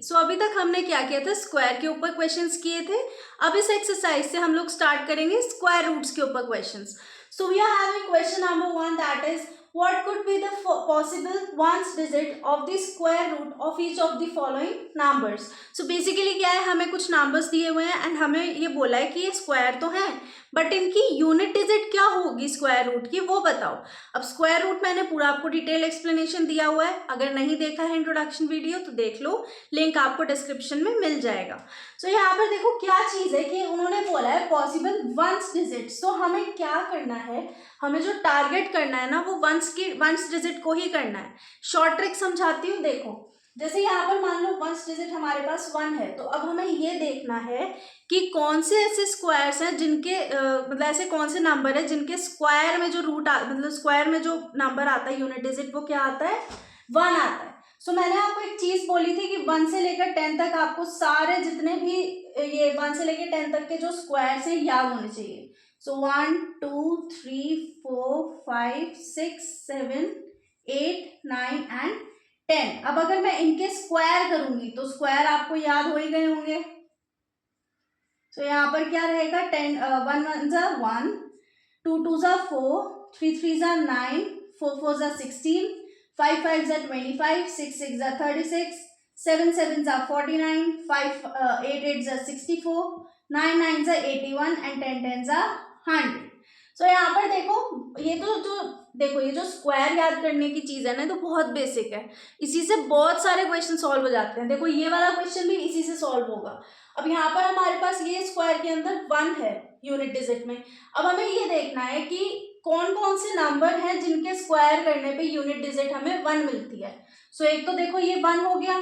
सो अभी तक हमने क्या किया था, स्क्वायर के ऊपर क्वेश्चंस किए थे। अब इस एक्सरसाइज से हम लोग स्टार्ट करेंगे स्क्वायर रूट्स के ऊपर questions. So we are having question number 1, that is what could be the possible ones digit of the square root of each of the following numbers। so basically क्या है, हमें कुछ numbers दिए हुए हैं and हमें ये बोला है कि ये स्क्वायर तो है बट इनकी यूनिट डिजिट क्या होगी स्क्वायर रूट की, वो बताओ। अब स्क्वायर रूट मैंने पूरा आपको डिटेल एक्सप्लेनेशन दिया हुआ है, अगर नहीं देखा है इंट्रोडक्शन वीडियो तो देख लो, लिंक आपको डिस्क्रिप्शन में मिल जाएगा। सो यहाँ पर देखो क्या चीज है कि उन्होंने बोला है पॉसिबल वंस डिजिट। सो हमें क्या करना है, हमें जो टारगेट करना है ना वो वंस डिजिट को ही करना है। शॉर्ट ट्रिक समझाती हूँ, देखो जैसे यहाँ पर मान लो वंस डिजिट हमारे पास 1 है, तो अब हमें ये देखना है कि कौन से ऐसे स्क्वायर्स हैं जिनके मतलब ऐसे कौन से नंबर है जिनके स्क्वायर में जो रूट मतलब स्क्वायर में जो नंबर आता है यूनिट डिजिट वो क्या आता है, 1 आता है। सो मैंने आपको एक चीज बोली थी कि 1 से लेकर 10 तक आपको सारे जितने भी ये 1 से लेकर 10 तक के जो स्क्वायर्स हैं याद होने चाहिए। सो 1 2 3 4 5 6 7 8 9 एंड 10। अब अगर मैं इनके स्क्वायर करूंगी तो स्क्वायर आपको याद हो ही गए होंगे। तो यहाँ पर क्या रहेगा, 10 1 1 जा 1, 2 2 जा 4, 3 3 जा 9, 4 4 जा 16, 5 5 जा 25, 6 6 जा 36, 7 7 जा 49, 5 8 8 जा 64, 9 9 जा 81 एंड 10 10 जा 100। सो यहाँ पर देखो ये तो जो देखो ये जो स्क्वायर याद करने की चीज है ना तो बहुत बेसिक है, इसी से बहुत सारे क्वेश्चन सॉल्व हो जाते हैं। देखो ये वाला क्वेश्चन भी इसी से सॉल्व होगा। अब यहाँ पर हमारे पास ये स्क्वायर के अंदर 1 है यूनिट डिजिट में। अब हमें ये देखना है कि कौन कौन से नंबर हैं जिनके स्क्वायर करने पे यूनिट डिजिट हमें 1 मिलती है। सो एक तो देखो ये 1 हो गया,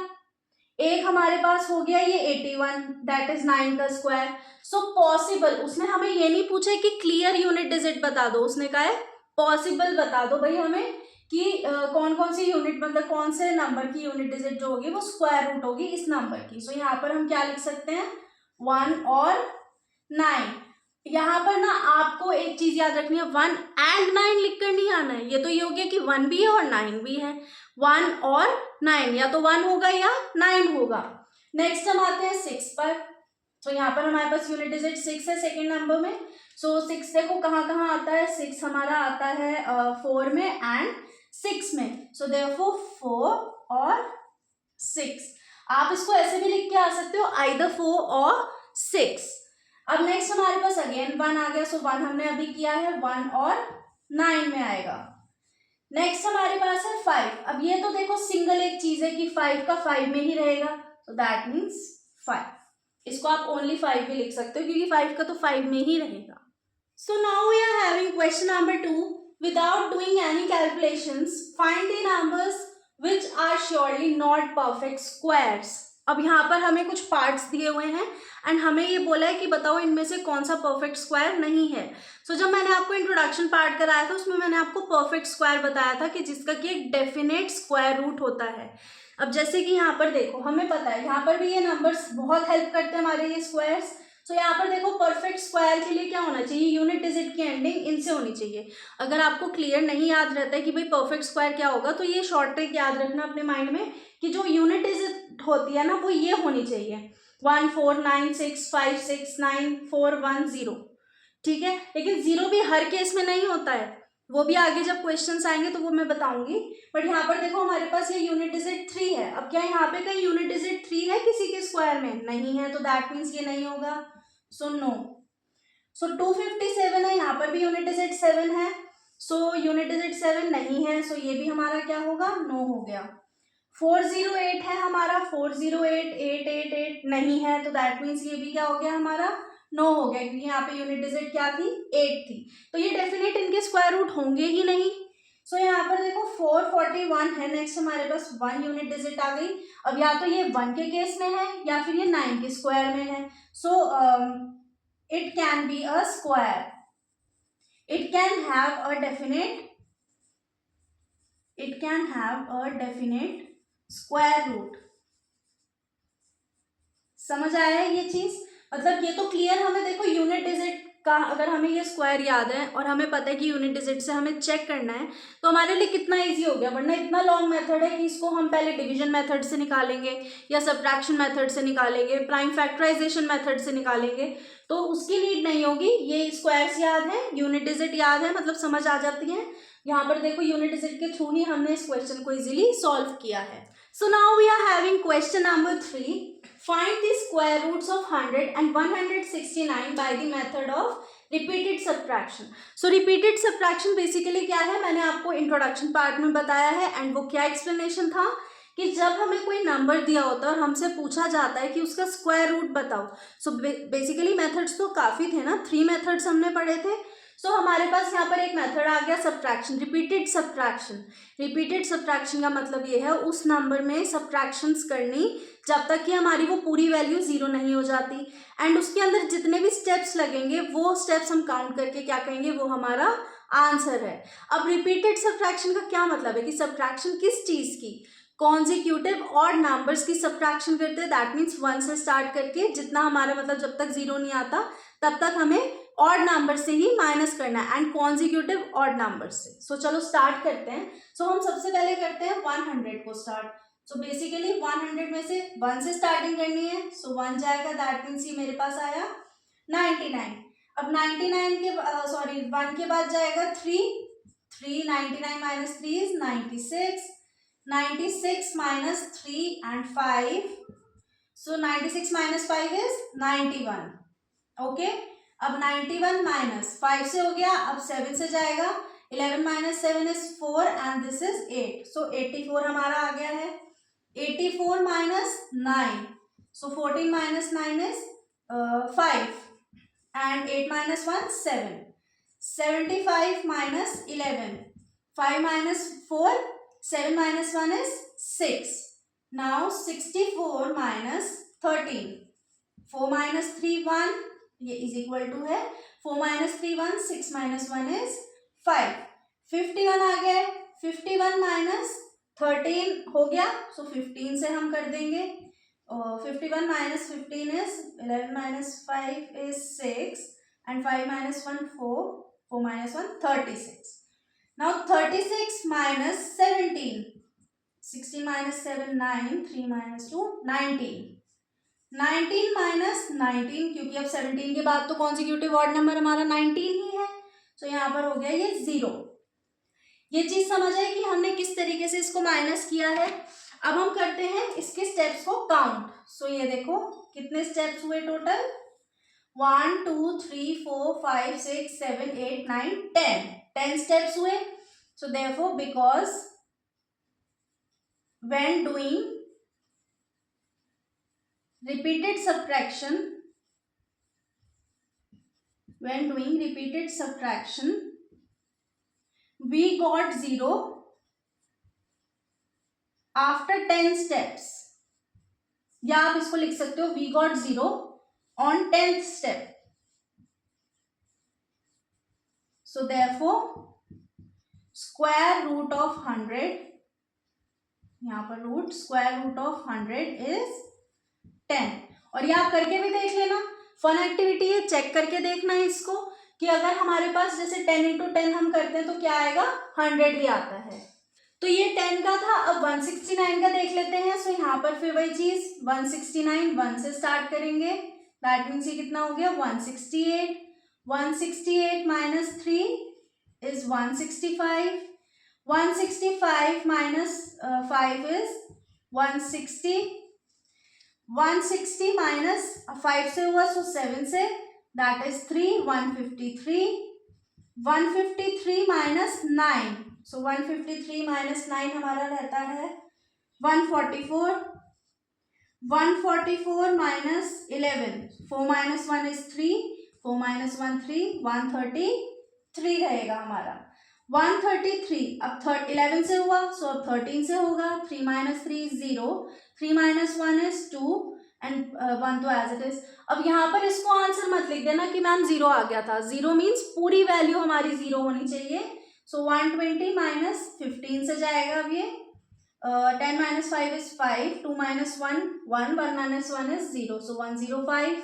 एक हमारे पास हो गया ये 81, दैट इज 9 का स्क्वायर। सो पॉसिबल, उसने हमें ये नहीं पूछा कि क्लियर यूनिट डिजिट बता दो, उसने कहा है पॉसिबल बता दो भाई हमें कि कौन कौन सी यूनिट मतलब कौन से नंबर की यूनिट डिजिट जो होगी वो स्क्वायर रूट होगी इस नंबर की। सो यहाँ पर हम क्या लिख सकते हैं, 1 और 9। यहाँ पर ना आपको एक चीज याद रखनी है, 1 एंड 9 लिख कर नहीं आना है। ये तो ये हो गया कि 1 भी है और 9 भी है, 1 और 9 या तो 1 होगा या 9 होगा। नेक्स्ट हम आते हैं 6 पर। तो यहाँ पर हमारे पास यूनिट डिजिट 6 है सेकेंड नंबर में। सो 6 देखो कहाँ कहाँ आता है, 6 हमारा आता है 4 में एंड 6 में। सो देयरफॉर 4 और 6। आप इसको ऐसे भी लिख के आ सकते हो, आइदर 4 और 6। अब नेक्स्ट हमारे पास अगेन 1 आ गया। सो 1 हमने अभी किया है, 1 और 9 में आएगा। नेक्स्ट हमारे पास है 5। अब ये तो देखो सिंगल एक चीज है कि 5 का 5 में ही रहेगा, तो दैट मीन्स 5। इसको आप ओनली 5 भी लिख सकते हो क्योंकि 5 का तो 5 में ही रहेगा। So now we are having question number 2। Without doing any calculations find the numbers which are surely not perfect squares. अब यहाँ पर हमें कुछ पार्ट्स दिए हुए हैं एंड हमें ये बोला है कि बताओ इनमें से कौन सा परफेक्ट स्क्वायर नहीं है। सो जब मैंने आपको इंट्रोडक्शन पार्ट कराया था उसमें मैंने आपको परफेक्ट स्क्वायर बताया था कि जिसका कि एक डेफिनेट स्क्वायर रूट होता है। अब जैसे कि यहाँ पर देखो हमें पता है यहाँ पर भी ये नंबर्स बहुत हेल्प करते हैं हमारे ये स्क्वायर्स। तो यहाँ पर देखो परफेक्ट स्क्वायर के लिए क्या होना चाहिए, यूनिट डिजिट की एंडिंग इनसे होनी चाहिए। अगर आपको क्लियर नहीं याद रहता है कि भाई परफेक्ट स्क्वायर क्या होगा तो ये शॉर्ट ट्रिक याद रखना अपने माइंड में कि जो यूनिट डिजिट होती है ना वो ये होनी चाहिए, 1 4 9 6 5 6 9 4 1 0। ठीक है, लेकिन 0 भी हर केस में नहीं होता है, वो भी आगे जब क्वेश्चंस आएंगे तो वो मैं बताऊंगी। बट यहाँ पर देखो हमारे पास ये यूनिट डिजिट 3 है। अब क्या यहाँ पे कहीं यूनिट डिजिट 3 है किसी के स्क्वायर में, नहीं है, तो दैट मीन्स ये नहीं होगा। So no. सो 257 है, यहाँ पर भी यूनिट डिजिट 7 है। सो यूनिट डिजिट 7 नहीं है, सो ये भी हमारा क्या होगा, नो हो गया। 408 है हमारा, 408 888 नहीं है, तो दैट मीन्स ये भी क्या हो गया हमारा, नो हो गया, क्योंकि यहाँ पे यूनिट डिजिट क्या थी, 8 थी। तो ये डेफिनेट इनके स्क्वायर रूट होंगे ही नहीं। सो यहाँ पर देखो 441 है, नेक्स्ट हमारे पास 1 यूनिट डिजिट आ गई। अब या तो ये 1 के केस में है या फिर ये 9 के स्क्वायर में है। So it can be a square, it can have a definite square root. समझ आया है ये चीज, मतलब ये तो क्लियर हमें देखो यूनिट डिजिट अगर हमें ये स्क्वायर याद है और हमें पता है कि यूनिट डिजिट से हमें चेक करना है, तो हमारे लिए कितना इजी हो गया। वरना इतना लॉन्ग मेथड है कि इसको हम पहले डिवीजन मेथड से निकालेंगे या सब्ट्रैक्शन मेथड से निकालेंगे, प्राइम फैक्टराइजेशन मेथड से निकालेंगे, तो उसकी नीड नहीं होगी। ये स्क्वायर्स याद है, यूनिट डिजिट याद है, मतलब समझ आ जाती है। यहाँ पर देखो यूनिट डिजिट के थ्रू ही हमने इस क्वेश्चन को इजीली सॉल्व किया है। So now we are having question number 3, find the square roots of 100 and 169 by the method of repeated subtraction. So repeated subtraction basically क्या है, मैंने आपको इंट्रोडक्शन पार्ट में बताया है। एंड वो क्या एक्सप्लेनेशन था कि जब हमें कोई नंबर दिया होता है और हमसे पूछा जाता है कि उसका स्क्वायर रूट बताओ। सो बेसिकली मेथड्स तो काफ़ी थे ना, 3 मेथड्स हमने पढ़े थे। सो हमारे पास यहाँ पर एक मेथड आ गया subtraction, repeated subtraction. Repeated subtraction का मतलब ये है उस नंबर में सब्ट्रैक्शंस करनी जब तक कि हमारी वो पूरी वैल्यू 0 नहीं हो जाती। एंड उसके अंदर जितने भी स्टेप्स लगेंगे वो स्टेप्स हम काउंट करके क्या कहेंगे, वो हमारा आंसर है। अब रिपीटेड सब्ट्रैक्शन का क्या मतलब है कि सब्ट्रैक्शन किस चीज़ की, कॉन्जिक्यूटिव और नंबर्स की सब्ट्रैक्शन करते हैं। दैट मीन्स 1 से स्टार्ट करके जितना हमारा मतलब जब तक 0 नहीं आता तब तक हमें ऑड नंबर से ही माइनस करना है, एंड कॉन्जिक्यूटिव ऑड नंबर से। सो चलो स्टार्ट करते हैं। सो हम सबसे पहले करते हैं 100 को स्टार्ट। सो बेसिकली 100 में से 1 से स्टार्टिंग करनी है। सो 1 जाएगा, दैट मीन्स ये मेरे पास आया 99। अब 99 के 1 के बाद जाएगा 3, 99 minus 3 is 96, 96 minus 3 and 5, so 96 minus 5 is 91। Okay, अब 91 माइनस 5 से हो गया, अब 7 से जाएगा, 11 minus 7 is 4 and this is 8, सो 84 हमारा आ गया है। 84 minus 9, so 14 minus 9 is 5 and 8 minus 1 7, 75 minus 11, 5 minus 4, 7 minus 1 is 6. Now 64 minus 13. 4 minus 3 1, ये is equal to है 4 minus 3 1, 6 minus 1 is 5. 51 आ गया, 51 minus 13 हो गया, so 15 से हम कर देंगे। 51 minus 15 is 11 minus 5 is 6 and 5 minus 1 4, 4 minus 1 36. Now 36 minus 17, 16 minus 7 9, 3 minus 2 19, 19 minus 19, क्योंकि अब 17 के बाद तो कॉन्जिक्यूटिव ऑड नंबर हमारा 19 ही है, तो यहाँ पर हो गया ये 0। ये चीज समझ आई कि हमने किस तरीके से इसको माइनस किया है। अब हम करते हैं इसके स्टेप्स को काउंट। सो ये देखो कितने स्टेप्स हुए टोटल, 1 2 3 4 5 6 7 8 9 10 स्टेप्स हुए। So therefore because when doing repeated subtraction, we got 0 after 10 steps, या आप इसको लिख सकते हो we got 0 on 10th step. So therefore square root of 100, यहाँ पर root square root of 100 is 10। और ये आप करके भी देख लेना, फन एक्टिविटी है, चेक करके देखना है इसको कि अगर हमारे पास जैसे 10 इंटू 10 हम करते हैं तो क्या आएगा, 100 ही आता है। तो ये 10 का था। अब 169 का देख लेते हैं। सो यहाँ पर फिर वही चीज 169 1 से स्टार्ट करेंगे, दैट मीन्स ये कितना हो गया 168, 168 minus 3 is 165, 165 minus 5 is 160, 160 minus 5 से हुआ सो 7 से, that is 3, 153, 153 minus 9, so 153 minus 9 हमारा रहता है 144, 144 माइनस 11, 4 माइनस 1 इज 3, 4 माइनस 1 3, 133 रहेगा हमारा 133। अब 11 से हुआ सो अब 13 से होगा, 3 minus 3 is 0, 3 minus 1 is 2 and 1 तो एज इट इज। अब यहाँ पर इसको आंसर मत लिख देना कि मैम 0 आ गया था, 0 मीन्स पूरी वैल्यू हमारी 0 होनी चाहिए। सो 120 माइनस 15 से जाएगा अब ये 10 minus 5 is 5, 2 minus 1 1, 1 minus 1 is 0, so 105।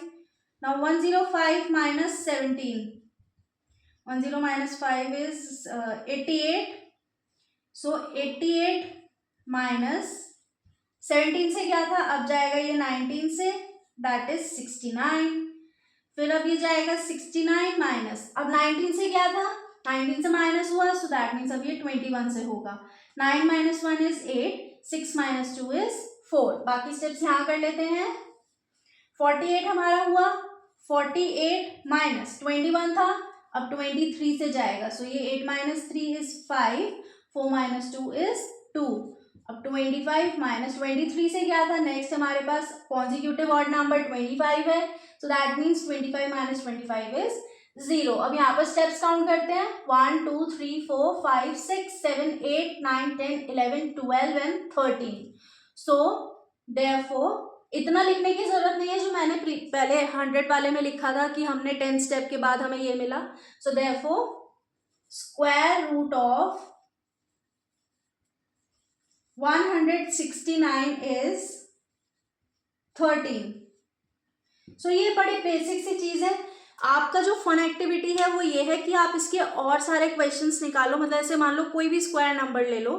Now 105 minus 17. 10 minus 5 is 88. So 88 minus 17 से क्या था, अब जाएगा ये 19 से, दैट इज 69. फिर अब ये जाएगा 69 माइनस, अब 19 से क्या था, 19 से माइनस हुआ, सो दैट मीन्स अब ये 21 से होगा. 9 minus 1 is 8, 6 minus 2 is 4. बाकी स्टेप्स यहाँ कर लेते हैं. 48 हमारा हुआ, 48 माइनस 21 था, अब 23 से जाएगा, सो ये 8 minus 3 is 5, 4 minus 2 is 2. अब 25 माइनस 23 से क्या था, नेक्स्ट हमारे पास कॉन्जिक्यूटिव ऑड नंबर 25 है, so that means 25 minus 25 is 0. अब यहाँ पर स्टेप्स काउंट करते हैं. 1 2 3 4 5 6 7 8 9 10 11 12 एंड 13. सो देयरफॉर इतना लिखने की जरूरत नहीं है जो मैंने पहले 100 वाले में लिखा था कि हमने 10 स्टेप के बाद हमें ये मिला. So therefore square root of 169 is 13. So ये बड़ी बेसिक सी चीज है. आपका जो फन एक्टिविटी है वो ये है कि आप इसके और सारे क्वेश्चंस निकालो. मतलब ऐसे मान लो कोई भी स्क्वायर नंबर ले लो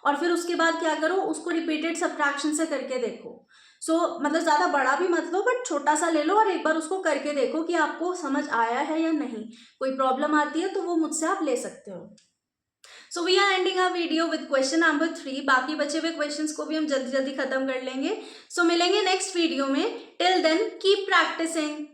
और फिर उसके बाद क्या करो, उसको रिपीटेड सब्ट्रैक्शन से करके देखो. सो मतलब ज़्यादा बड़ा भी मत लो, बट छोटा सा ले लो और एक बार उसको करके देखो कि आपको समझ आया है या नहीं. कोई प्रॉब्लम आती है तो वो मुझसे आप ले सकते हो. So we are ending our video with question number 3. बाकी बचे हुए क्वेश्चंस को भी हम जल्दी जल्दी खत्म कर लेंगे. सो मिलेंगे नेक्स्ट वीडियो में. Till then keep practising.